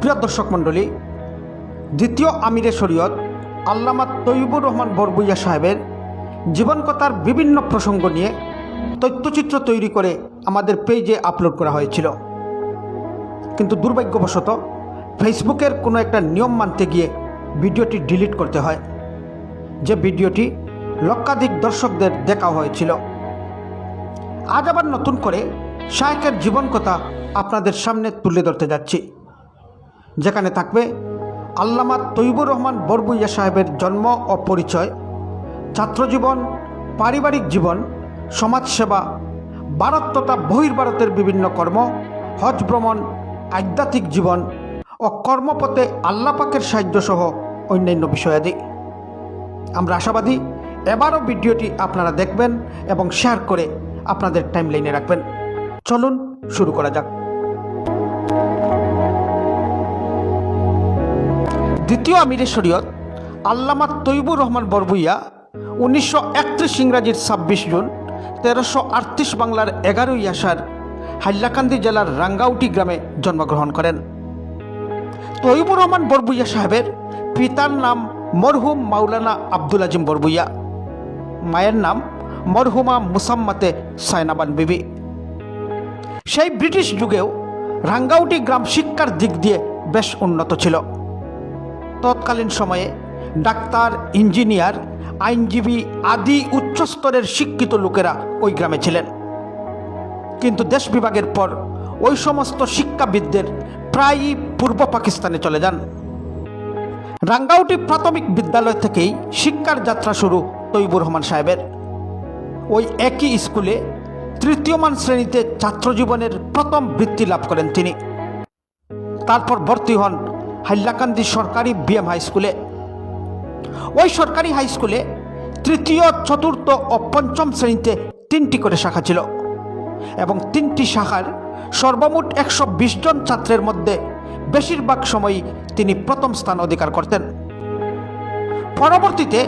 প্রিয় দর্শক মণ্ডলী, দ্বিতীয় আমিরে শরীয়ত আল্লামা তৈয়বুর রহমান বরবুইয়া সাহেবের জীবনকথার বিভিন্ন প্রসঙ্গ নিয়ে তথ্যচিত্র তৈরি করে আমাদের পেজে আপলোড করা হয়েছিল। কিন্তু দুর্ভাগ্যবশত ফেসবুকের কোনো একটা নিয়ম মানতে গিয়ে ভিডিওটি ডিলিট করতে হয়, যে ভিডিওটি লক্ষাধিক দর্শকদের দেখা হয়েছিল। আজ আবার নতুন করে শায়েখের জীবনকথা আপনাদের সামনে তুলে ধরতে যাচ্ছি, যেখানে থাকবে আল্লামা তৈয়বুর রহমান বরবুইয়া সাহেবের জন্ম ও পরিচয়, ছাত্রজীবন, পারিবারিক জীবন, সমাজসেবা, ভারত তথা বহির্ভারতের বিভিন্ন কর্ম, হজ ভ্রমণ, আধ্যাত্মিক জীবন ও কর্মপথে আল্লাহ পাকের সাহায্যসহ অন্যান্য বিষয়াদি। আমরা আশাবাদী এবারও ভিডিওটি আপনারা দেখবেন এবং শেয়ার করে আপনাদের টাইমলাইনে রাখবেন। চলুন শুরু করা যাক। দ্বিতীয় আমিরে শরীয়ত আল্লামা তৈয়বুর রহমান বরবুইয়া 1931 ইংরাজির 26 জুন 1338 বাংলার 11ই আষাঢ় হাইলাকান্দি জেলার রাঙ্গাউটি গ্রামে জন্মগ্রহণ করেন। তৈয়বুর রহমান বরবুইয়া সাহেবের পিতার নাম মরহুম মাওলানা আব্দুল আজিম বরবুইয়া, মায়ের নাম মরহুমা মুসাম্মাতে সায়নাবান বিবি। সেই ব্রিটিশ যুগেও রাঙ্গাউটি গ্রাম শিক্ষার দিক দিয়ে বেশ উন্নত ছিল। তৎকালীন সময়ে ডাক্তার, ইঞ্জিনিয়ার, আইনজীবী আদি উচ্চস্তরের শিক্ষিত লোকেরা ওই গ্রামে ছিলেন। কিন্তু দেশ বিভাগের পর ওই সমস্ত শিক্ষাবিদদের প্রায়ই পূর্ব পাকিস্তানে চলে যান। রাঙ্গাউটি প্রাথমিক বিদ্যালয় থেকেই শিক্ষার যাত্রা শুরু তৈয়বুর রহমান সাহেবের। ওই একই স্কুলে তৃতীয়মান শ্রেণীতে ছাত্রজীবনের প্রথম বৃত্তি লাভ করেন তিনি। তারপর ভর্তি হন হাইলাকান্দি সরকারি বিএম হাই স্কুলে। ওই সরকারি হাই স্কুলে তৃতীয়, চতুর্থ ও পঞ্চম শ্রেণীতে 3টি করে শাখা ছিল এবং 3টি শাখার সর্বমোট 120 জন ছাত্রের মধ্যে বেশিরভাগ সময়ই তিনি প্রথম স্থান অধিকার করতেন। পরবর্তীতে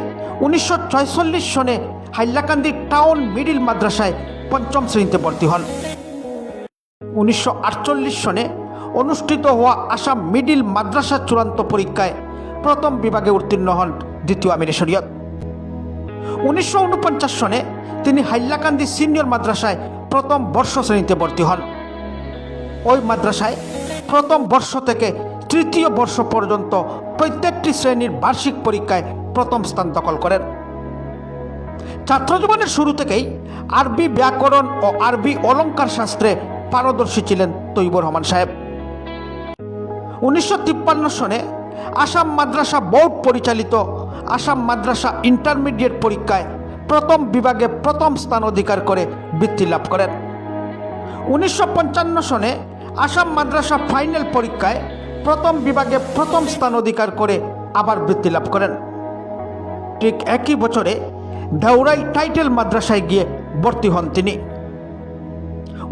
1946 সনে হাইলাকান্দি টাউন মিডিল মাদ্রাসায় 5ম শ্রেণীতে ভর্তি হন। 1948 সনে অনুষ্ঠিত হওয়া আসাম মিডিল মাদ্রাসা চূড়ান্ত পরীক্ষায় প্রথম বিভাগে উত্তীর্ণ হন দ্বিতীয় আমিরে শরীয়ত। 1949 সনে তিনি হাইলাকান্দি সিনিয়র মাদ্রাসায় প্রথম বর্ষ শ্রেণীতে ভর্তি হন। ওই মাদ্রাসায় প্রথম বর্ষ থেকে তৃতীয় বর্ষ পর্যন্ত প্রত্যেকটি শ্রেণীর বার্ষিক পরীক্ষায় প্রথম স্থান দখল করেন। ছাত্রজীবনের শুরু থেকেই আরবি ব্যাকরণ ও আরবি অলঙ্কার শাস্ত্রে পারদর্শী ছিলেন তৈয়বুর রহমান সাহেব। 1953 সনে আসাম মাদ্রাসা বোর্ড পরিচালিত আসাম মাদ্রাসা ইন্টারমিডিয়েট পরীক্ষায় প্রথম বিভাগে প্রথম স্থান অধিকার করে বৃত্তি লাভ করেন। 1955 সনে আসাম মাদ্রাসা ফাইনাল পরীক্ষায় প্রথম বিভাগে প্রথম স্থান অধিকার করে আবার বৃত্তি লাভ করেন। ঠিক একই বছরে দেওরাই টাইটেল মাদ্রাসায় গিয়ে ভর্তি হন তিনি।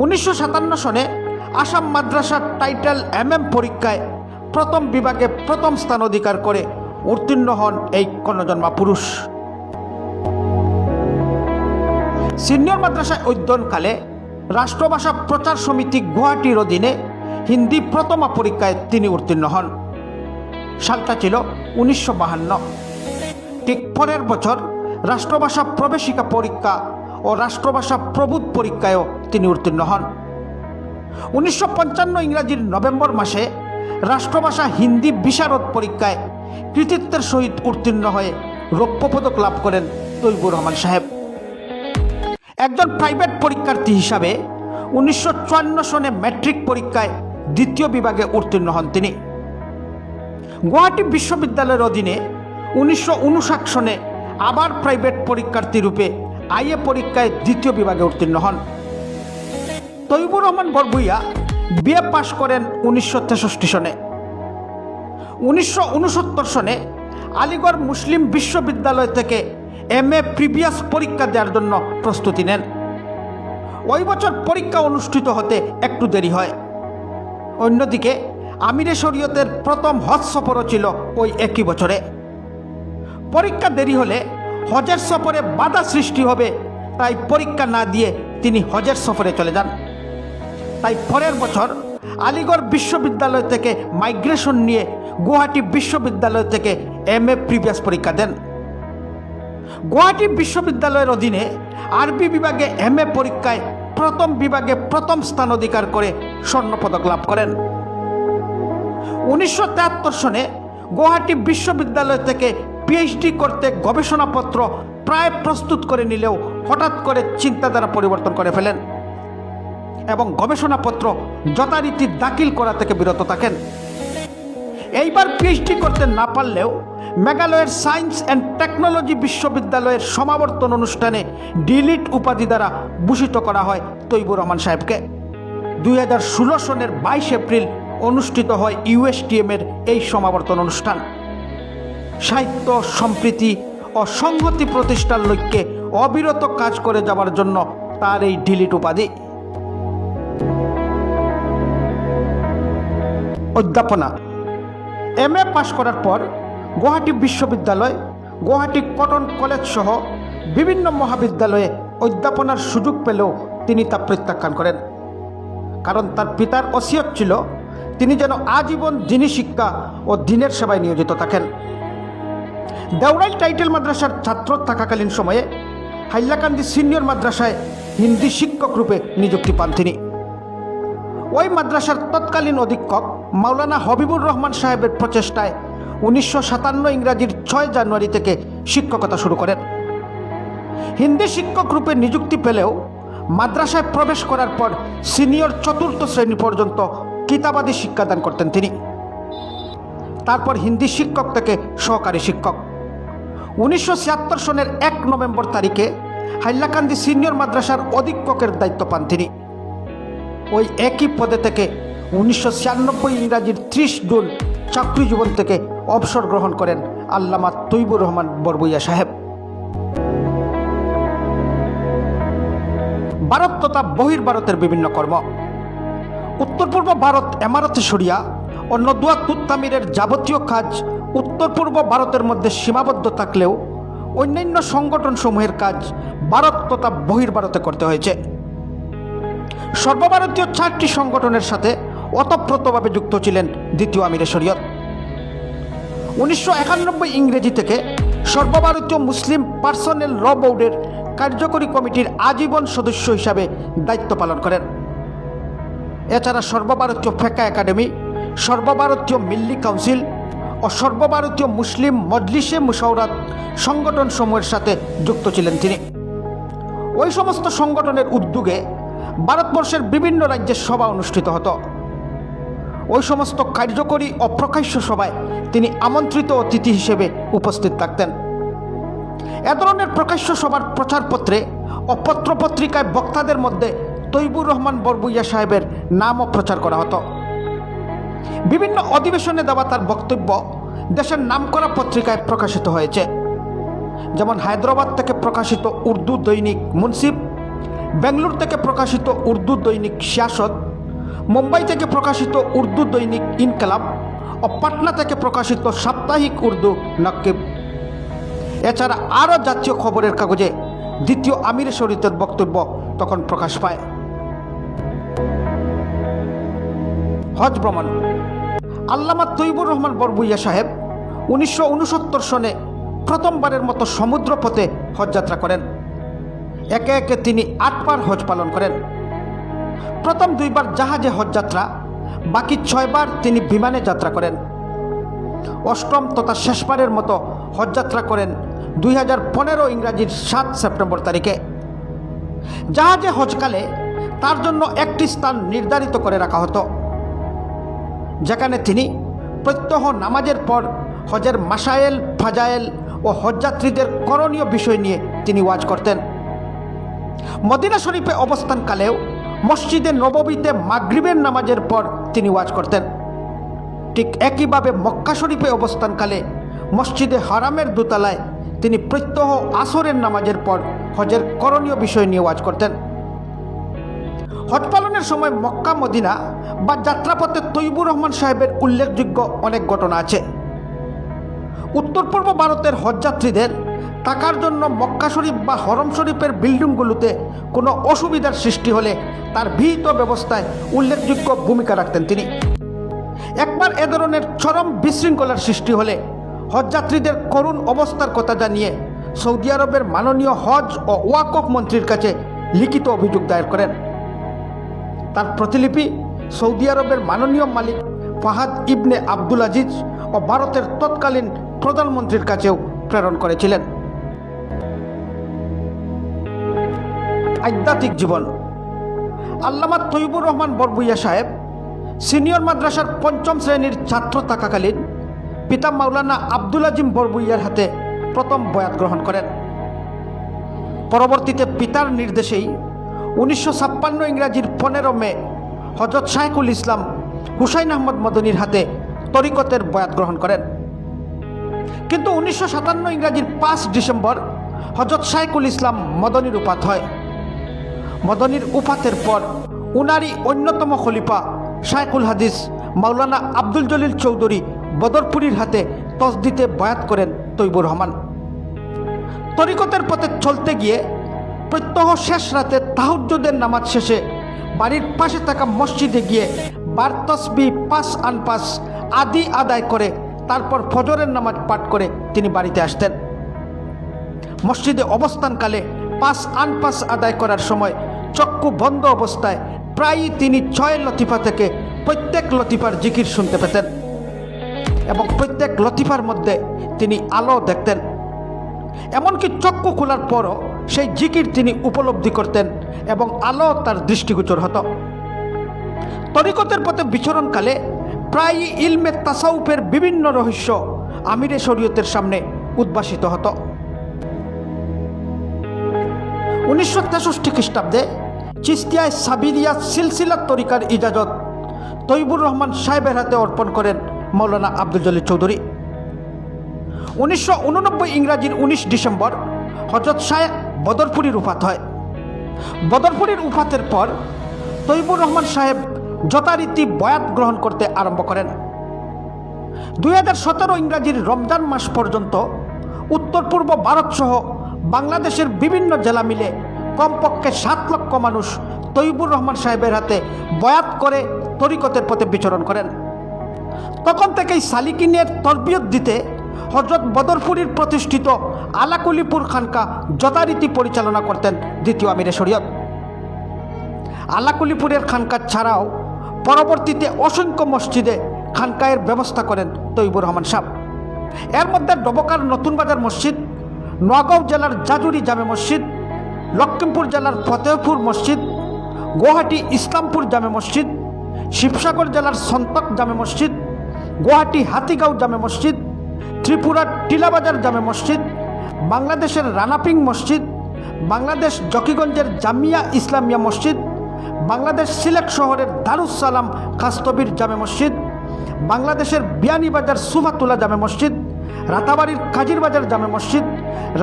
1957 সনে আসাম মাদ্রাসা টাইটেল MM পরীক্ষায় প্রথম বিভাগে প্রথম স্থান অধিকার করে উত্তীর্ণ হন এই কর্ণজন্মা পুরুষ। সিনিয়র মাদ্রাসায় অধ্যয়নকালে রাষ্ট্রভাষা প্রচার সমিতি গুয়াহাটির অধীনে হিন্দি প্রথমা পরীক্ষায় তিনি উত্তীর্ণ হন। সালটা ছিল 1952। ঠিক পরের বছর রাষ্ট্রভাষা প্রবেশিকা পরীক্ষা ও রাষ্ট্রভাষা প্রবোধ পরীক্ষায়ও তিনি উত্তীর্ণ হন। 1955 ইংরাজির নভেম্বর মাসে রাষ্ট্রভাষা হিন্দি বিশারদ পরীক্ষায় কৃতিত্বের সহিত উত্তীর্ণ হয়ে রৌপ্য পদক লাভ করেন তৈয়বুর রহমান সাহেব। একজন প্রাইভেট পরীক্ষার্থী হিসাবে 1954 সনে ম্যাট্রিক পরীক্ষায় দ্বিতীয় বিভাগে উত্তীর্ণ হন তিনি। গুয়াহাটি বিশ্ববিদ্যালয়ের অধীনে 1959 সনে আবার প্রাইভেট পরীক্ষার্থী রূপে IA পরীক্ষায় দ্বিতীয় বিভাগে উত্তীর্ণ হন। তৈয়বুর রহমান বরবুইয়া BA পাশ করেন 1963 সনে। 1969 সনে আলিগড় মুসলিম বিশ্ববিদ্যালয় থেকে MA প্রিভিয়াস পরীক্ষা দেওয়ার জন্য প্রস্তুতি নেন। ওই বছর পরীক্ষা অনুষ্ঠিত হতে একটু দেরি হয়। অন্যদিকে আমিরে শরীয়তের প্রথম হজ সফরও ছিল ওই একই বছরে। পরীক্ষা দেরি হলে হজের সফরে বাধা সৃষ্টি হবে, তাই পরীক্ষা না দিয়ে তিনি হজের সফরে চলে যান। তাই পরের বছর আলিগড় বিশ্ববিদ্যালয় থেকে মাইগ্রেশন নিয়ে গুয়াহাটি বিশ্ববিদ্যালয় থেকে MA প্রিভিয়াস পরীক্ষা দেন। গুয়াহাটি বিশ্ববিদ্যালয়ের অধীনে আরবি বিভাগে MA পরীক্ষায় প্রথম বিভাগে প্রথম স্থান অধিকার করে স্বর্ণপদক লাভ করেন। 1973 সনে গুয়াহাটি বিশ্ববিদ্যালয় থেকে PhD করতে গবেষণাপত্র প্রায় প্রস্তুত করে নিলেও হঠাৎ করে চিন্তাধারা পরিবর্তন করে ফেলেন এবং গবেষণাপত্র যথারীতি দাখিল করা থেকে বিরত থাকেন। এইবার PhD করতে না পারলেও মেঘালয়ের সায়েন্স অ্যান্ড টেকনোলজি বিশ্ববিদ্যালয়ের সমাবর্তন অনুষ্ঠানে ডিলিট উপাধি দ্বারা ভূষিত করা হয় তৈবুর রহমান সাহেবকে। 2016 সনের 22 এপ্রিল অনুষ্ঠিত হয় USTM এর এই সমাবর্তন অনুষ্ঠান। সাহিত্য সম্প্রীতি ও সংহতি প্রতিষ্ঠার লক্ষ্যে অবিরত কাজ করে যাওয়ার জন্য তার এই ডিলিট উপাধি। অধ্যাপনা। MA পাশ করার পর গুয়াহাটি বিশ্ববিদ্যালয়, গুয়াহাটি কটন কলেজ সহ বিভিন্ন মহাবিদ্যালয়ে অধ্যাপনার সুযোগ পেলেও তিনি তা প্রত্যাখ্যান করেন, কারণ তার পিতার ওসিয়ত ছিল তিনি যেন আজীবন দ্বীনি শিক্ষা ও দ্বীনের সেবায় নিয়োজিত থাকেন। দেওরাইল টাইটেল মাদ্রাসার ছাত্র থাকাকালীন সময়ে হাইলাকান্দি সিনিয়র মাদ্রাসায় হিন্দি শিক্ষক রূপে নিযুক্তি পান তিনি। ওই মাদ্রাসার তৎকালীন অধীক্ষক মাওলানা হবিবুর রহমান সাহেবের প্রচেষ্টায় 1957 ইংরাজির 6 জানুয়ারি থেকে শিক্ষকতা শুরু করেন। হিন্দি শিক্ষক রূপে নিযুক্তি পেলেও মাদ্রাসায় প্রবেশ করার পর সিনিয়র 4র্থ শ্রেণী পর্যন্ত কিতাবাদি শিক্ষাদান করতেন তিনি। তারপর হিন্দি শিক্ষক থেকে সহকারী শিক্ষক। 1976 সনের 1 নভেম্বর তারিখে হাইলাকান্দি সিনিয়র মাদ্রাসার অধীক্ষকের দায়িত্ব পান তিনি। ওই একই পদে থেকে 1996 ইংরাজির 30 জুন চাকরি জীবন থেকে অবসর গ্রহণ করেন আল্লামা তৈবুর রহমান বরবুইয়া সাহেব। ভারত তথা বহির্ভারতের বিভিন্ন কর্ম। উত্তর পূর্ব ভারত এমারতে শরিয়া ও নদুয়া তুত্তামিরের যাবতীয় কাজ উত্তর পূর্ব ভারতের মধ্যে সীমাবদ্ধ থাকলেও অন্যান্য সংগঠনসমূহের কাজ ভারত তথা বহির্ভারতে করতে হয়েছে। সর্বভারতীয় 4টি সংগঠনের সাথে ওতপ্রোতভাবে যুক্ত ছিলেন দ্বিতীয় আমিরে শরীয়ত। 1991 ইংরেজি থেকে সর্বভারতীয় মুসলিম পার্সোনেল ল বোর্ডের কার্যকরী কমিটির আজীবন সদস্য হিসাবে দায়িত্ব পালন করেন। এছাড়া সর্বভারতীয় ফেকা একাডেমি, সর্বভারতীয় মিল্লি কাউন্সিল ও সর্বভারতীয় মুসলিম মজলিসে মুশাওরাত সংগঠনসমূহের সাথে যুক্ত ছিলেন তিনি। ওই সমস্ত সংগঠনের উদ্যোগে ভারতবর্ষের বিভিন্ন রাজ্যের সভা অনুষ্ঠিত হতো। ওই সমস্ত কার্যকরী ও প্রকাশ্য সভায় তিনি আমন্ত্রিত অতিথি হিসেবে উপস্থিত থাকতেন। এ ধরনের প্রকাশ্য সভার প্রচারপত্রে ও পত্রপত্রিকায় বক্তাদের মধ্যে তৈবুর রহমান বরবুইয়া সাহেবের নামও প্রচার করা হতো। বিভিন্ন অধিবেশনে দেওয়া তার বক্তব্য দেশের নামকরা পত্রিকায় প্রকাশিত হয়েছে, যেমন হায়দ্রাবাদ থেকে প্রকাশিত উর্দু দৈনিক মুন্সিব, বেঙ্গালুরু থেকে প্রকাশিত উর্দু দৈনিক সিয়াসত, মুম্বাই থেকে প্রকাশিত উর্দু দৈনিক ইনকালাব ও পাটনা থেকে প্রকাশিত সাপ্তাহিক উর্দু নকিব। এছাড়া আরও জাতীয় খবরের কাগজে দ্বিতীয় আমিরে শরীয়তের বক্তব্য তখন প্রকাশ পায়। হজ ভ্রমণ। আল্লামা তৈবুর রহমান বরবুইয়া সাহেব 1969 সনে প্রথমবারের মতো সমুদ্রপথে হজযাত্রা করেন। একে একে তিনি 8 বার হজ পালন করেন। প্রথম 2 বার জাহাজে হজযাত্রা, বাকি 6 বার তিনি বিমানে যাত্রা করেন। অষ্টম তথা শেষবারের মতো হজযাত্রা করেন 2015 ইংরাজির 7 সেপ্টেম্বর তারিখে। জাহাজে হজকালে তার জন্য একটি স্থান নির্ধারিত করে রাখা হতো, যেখানে তিনি প্রত্যহ নামাজের পর হজের মাসায়েল, ফাজায়েল ও হজযাত্রীদের করণীয় বিষয় নিয়ে তিনি ওয়াজ করতেন। মদিনা শরীফে অবস্থানকালেও মসজিদে নববীতে মাগরিবের নামাজের পর তিনি ওয়াজ করতেন। ঠিক একইভাবে মক্কা শরীফে অবস্থানকালে মসজিদে হারামের দোতলায় তিনি প্রত্যহ আসরের নামাজের পর হজের করণীয় বিষয় নিয়ে ওয়াজ করতেন। হজ পালনের সময় মক্কা, মদিনা বা যাত্রাপথে তৈবুর রহমান সাহেবের উল্লেখযোগ্য অনেক ঘটনা আছে। উত্তর পূর্ব ভারতের হজযাত্রীদের থাকার জন্য মক্কা শরীফ বা হরম শরীফের বিল্ডিংগুলোতে কোনো অসুবিধার সৃষ্টি হলে তার বিহিত ব্যবস্থায় উল্লেখযোগ্য ভূমিকা রাখতেন তিনি। একবার এ ধরনের চরম বিশৃঙ্খলার সৃষ্টি হলে হজযাত্রীদের করুণ অবস্থার কথা জানিয়ে সৌদি আরবের মাননীয় হজ ও ওয়াকফ মন্ত্রীর কাছে লিখিত অভিযোগ দায়ের করেন। তার প্রতিলিপি সৌদি আরবের মাননীয় মালিক ফাহাদ ইবনে আব্দুল আজিজ ও ভারতের তৎকালীন প্রধানমন্ত্রীর কাছেও প্রেরণ করেছিলেন। আধ্যাত্মিক জীবন। আল্লামা তৈবুর রহমান বরবুইয়া সাহেব সিনিয়র মাদ্রাসার ৫ম শ্রেণীর ছাত্র থাকাকালীন পিতা মাওলানা আব্দুল আজিম বরবুইয়ার হাতে প্রথম বয়াত গ্রহণ করেন। পরবর্তীতে পিতার নির্দেশেই ১৯৫৬ ইংরাজির ১৫ মে হযরত শাইখুল ইসলাম হুসাইন আহমদ মদনীর হাতে তরিকতের বয়াত গ্রহণ করেন। কিন্তু ১৯৫৭ ইংরাজির ৫ ডিসেম্বর হযরত শাইখুল ইসলাম মদনীর উপাত হয়। মদনীর উপাতের পর উনারই অন্যতম খলিফা শাইখুল হাদিস মাওলানা আব্দুল জলিল চৌধুরী বদরপুরীর হাতে তসদিতে বয়াত করেন তৈবুর রহমান। তরিকতের পথে চলতে গিয়ে প্রত্যহ শেষ রাতে তাহাজ্জুদের নামাজ শেষে বাড়ির পাশে থাকা মসজিদে গিয়ে বার তসবিহ ৫ আনপাস আদি আদায় করে তারপর ফজরের নামাজ পাঠ করে তিনি বাড়িতে আসতেন। মসজিদে অবস্থানকালে ৫ আনপাস আদায় করার সময় চক্ষু বন্ধ অবস্থায় প্রায়ই তিনি ৬ লতিফা থেকে প্রত্যেক লতিফার জিকির শুনতে পেতেন এবং প্রত্যেক লতিফার মধ্যে তিনি আলো দেখতেন। এমনকি চক্ষু খোলার পরও সেই জিকির তিনি উপলব্ধি করতেন এবং আলো তার দৃষ্টিগোচর হতো। তরিকতের পথে বিচরণকালে প্রায়ই ইলমে তাসাউফের বিভিন্ন রহস্য আমিরে শরীয়তের সামনে উদ্ভাসিত হতো। ১৯৬৩ খ্রিস্টাব্দে চিস্তিয়ায় সাবিরিয়া সিলসিলা তরিকার ইজাজত তৈবুর রহমান সাহেবের হাতে অর্পণ করেন মাওলানা আব্দুল জলিল চৌধুরী। ১৯৮৯ ইংরাজির ১৯ ডিসেম্বর হযরত শায়েখ বদরপুরীর উপাত হয়। বদরপুরীর উপাতের পর তৈবুর রহমান সাহেব যথারীতি বয়াত গ্রহণ করতে আরম্ভ করেন। ২০১৭ ইংরাজির রমজান মাস পর্যন্ত উত্তর পূর্ব ভারতসহ বাংলাদেশের বিভিন্ন জেলা মিলে কমপক্ষে ৭ লক্ষ মানুষ তৈবুর রহমান সাহেবের হাতে বয়াত করে তরিকতের পথে বিচরণ করেন। তখন থেকেই সালিকিনের তরবিয়ত দিতে হযরত বদরপুরীর প্রতিষ্ঠিত আলাকুলিপুর খানকা যথারীতি পরিচালনা করতেন দ্বিতীয় আমিরে শরীয়ত। আলাকুলিপুরের খানকা ছাড়াও পরবর্তীতে অসংখ্য মসজিদে খানকায়ের ব্যবস্থা করেন তৈবুর রহমান সাহেব। এর মধ্যে ডবকার নতুন বাজার মসজিদ, নোয়াগাঁও জেলার জাজুরি জামে মসজিদ, লক্ষ্মীপুর জেলার ফতেহপুর মসজিদ, গুয়াহাটি ইসলামপুর জামে মসজিদ, শিবসাগর জেলার সন্তক জামে মসজিদ, গুয়াহাটি হাতিগাঁও জামে মসজিদ, ত্রিপুরার টিলাবাজার জামে মসজিদ, বাংলাদেশের রানাপিং মসজিদ, বাংলাদেশ জকিগঞ্জের জামিয়া ইসলামিয়া মসজিদ, বাংলাদেশ সিলেট শহরের দারুস সালাম কাস্তবীর জামে মসজিদ, বাংলাদেশের বিয়ানীবাজার সুফাতুল্লা জামে মসজিদ, রাতাবাড়ির কাজিরবাজার জামে মসজিদ,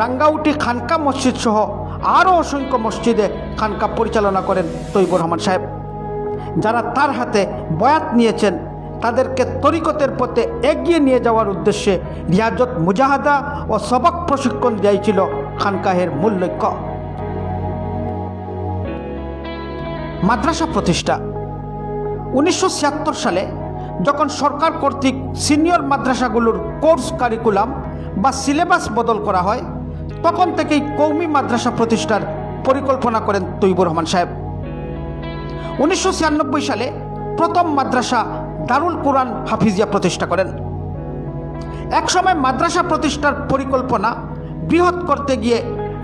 রাঙ্গাউটি খানকা মসজিদ সহ আরও অসংখ্য মসজিদে খানকা পরিচালনা করেন তৈবুর রহমান সাহেব। যারা তার হাতে বয়াত নিয়েছেন তাদেরকে তরিকতের পথে এগিয়ে নিয়ে যাওয়ার উদ্দেশ্যে রিয়াজত মুজাহাদা ও সবক প্রশিক্ষণ দেওয়াই ছিল খানকাহের মূল লক্ষ্য। মাদ্রাসা প্রতিষ্ঠা। ১৯৭৬ সালে যখন সরকার কর্তৃক সিনিয়র মাদ্রাসাগুলোর কোর্স কারিকুলাম বা সিলেবাস বদল করা হয়, তখন থেকেই কওমি মাদ্রাসা প্রতিষ্ঠার পরিকল্পনা করেন তৈবুর রহমান সাহেব। ১৯৯৬ সালে প্রথম মাদ্রাসা দারুল কুরআন হাফিজিয়া প্রতিষ্ঠা করেন। একসময় মাদ্রাসা প্রতিষ্ঠার পরিকল্পনা বৃহৎ করতে গিয়ে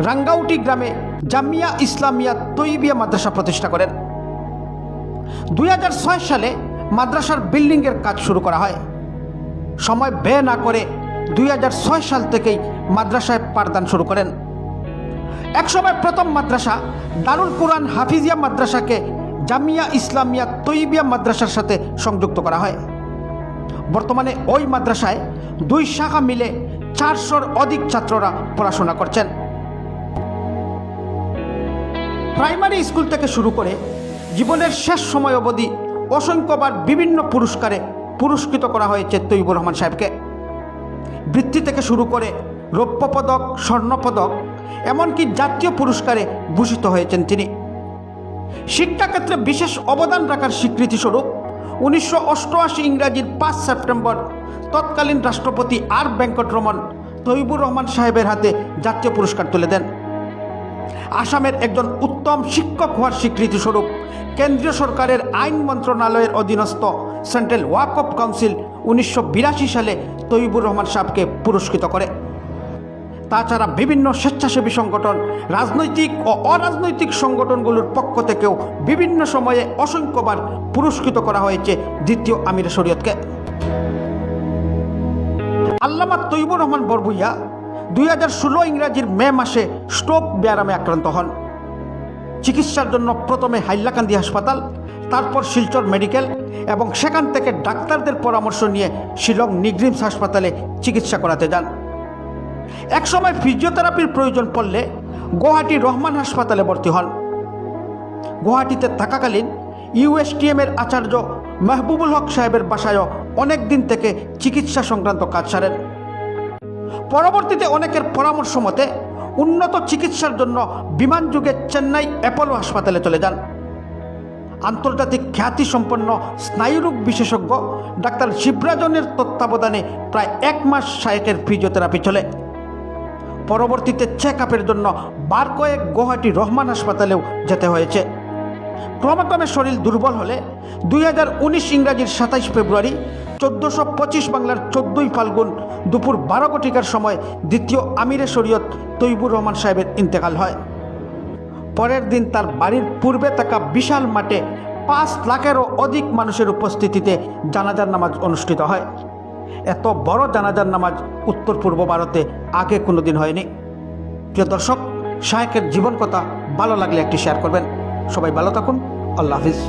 রাঙ্গাউটি গ্রামে জামিয়া ইসলামিয়া তৈবিয়া মাদ্রাসা প্রতিষ্ঠা করেন। ২০০৬ সালে মাদ্রাসার বিল্ডিংয়ের কাজ শুরু করা হয়। সময় ব্যয় না করে ২০০৬ সাল থেকেই মাদ্রাসায় পাঠদান শুরু করেন। একসময় প্রথম মাদ্রাসা দারুল কুরআন হাফিজিয়া মাদ্রাসাকে জামিয়া ইসলামিয়া তৈবিয়া মাদ্রাসার সাথে সংযুক্ত করা হয়। বর্তমানে ওই মাদ্রাসায় 2 শাখা মিলে 400-র অধিক ছাত্ররা পড়াশোনা করছেন। প্রাইমারি স্কুল থেকে শুরু করে জীবনের শেষ সময় অবধি অসংখ্যবার বিভিন্ন পুরস্কারে পুরস্কৃত করা হয়েছে তৈবুর রহমান সাহেবকে। বৃত্তি থেকে শুরু করে রৌপ্য পদক, স্বর্ণপদক, এমনকি জাতীয় পুরস্কারে ভূষিত হয়েছেন তিনি। শিক্ষাক্ষেত্রে বিশেষ অবদান রাখার স্বীকৃতিস্বরূপ 1988 ইংরাজির 5 সেপ্টেম্বর তৎকালীন রাষ্ট্রপতি আর ভেঙ্কটরমন তৈবুর রহমান সাহেবের হাতে জাতীয় পুরস্কার তুলে দেন। আসামের একজন উত্তম শিক্ষক হওয়ার স্বীকৃতিস্বরূপ কেন্দ্রীয় সরকারের আইন মন্ত্রণালয়ের অধীনস্থ সেন্ট্রাল ওয়াকফ কাউন্সিল 1982 সালে তৈবুর রহমান সাহেবকে পুরস্কৃত করে। তাছাড়া বিভিন্ন স্বেচ্ছাসেবী সংগঠন, রাজনৈতিক ও অরাজনৈতিক সংগঠনগুলোর পক্ষ থেকেও বিভিন্ন সময়ে অসংখ্যবার পুরস্কৃত করা হয়েছে দ্বিতীয় আমিরে শরীয়তকে। আল্লামা তৈবুর রহমান বরভুইয়া 2016 ইংরাজির মে মাসে স্ট্রোক ব্যারামে আক্রান্ত হন। চিকিৎসার জন্য প্রথমে হাইলাকান্দি হাসপাতাল, তারপর শিলচর মেডিকেল এবং সেখান থেকে ডাক্তারদের পরামর্শ নিয়ে শিলং নিগ্রিমস হাসপাতালে চিকিৎসা করাতে যান। একসময় ফিজিওথেরাপির প্রয়োজন পড়লে গুয়াহাটি রহমান হাসপাতালে ভর্তি হন। গুয়াহাটিতে থাকাকালীন ইউএসটিএমের আচার্য মাহবুবুল হক সাহেবের বাসায়ও অনেক দিন থেকে চিকিৎসা সংক্রান্ত কাজ সারেন। পরবর্তীতে অনেকের পরামর্শ মতে উন্নত চিকিৎসার জন্য বিমানযোগে চেন্নাই অ্যাপোলো হাসপাতালে চলে যান। আন্তর্জাতিক খ্যাতিসম্পন্ন স্নায়ুরোগ বিশেষজ্ঞ ডাক্তার শিবরাজনের তত্ত্বাবধানে প্রায় 1 মাস শায়েকের ফিজিওথেরাপি চলে। পরবর্তীতে চেক আপের জন্য বার কয়েক গুয়াহাটি রহমান হাসপাতালেও যেতে হয়েছে। ক্রমক্রমে শরীর দুর্বল হলে 2019 ইংরাজির 27 ফেব্রুয়ারি 1425 বাংলার 14ই ফাল্গুন দুপুর 12 ঘটিকার সময় দ্বিতীয় আমিরে শরীয়ত তৈবুর রহমান সাহেবের ইন্তেকাল হয়। পরের দিন তার বাড়ির পূর্বে থাকা বিশাল মাঠে 5 লাখেরও অধিক মানুষের উপস্থিতিতে জানাজার নামাজ অনুষ্ঠিত হয়। এত বড় জানাজার নামাজ উত্তর পূর্ব ভারতে আগে কোনোদিন হয়নি। প্রিয় দর্শক, শায়েকের জীবন কথা ভালো লাগলে একটি শেয়ার করবেন। সবাই ভালো থাকুন। আল্লাহ হাফিজ।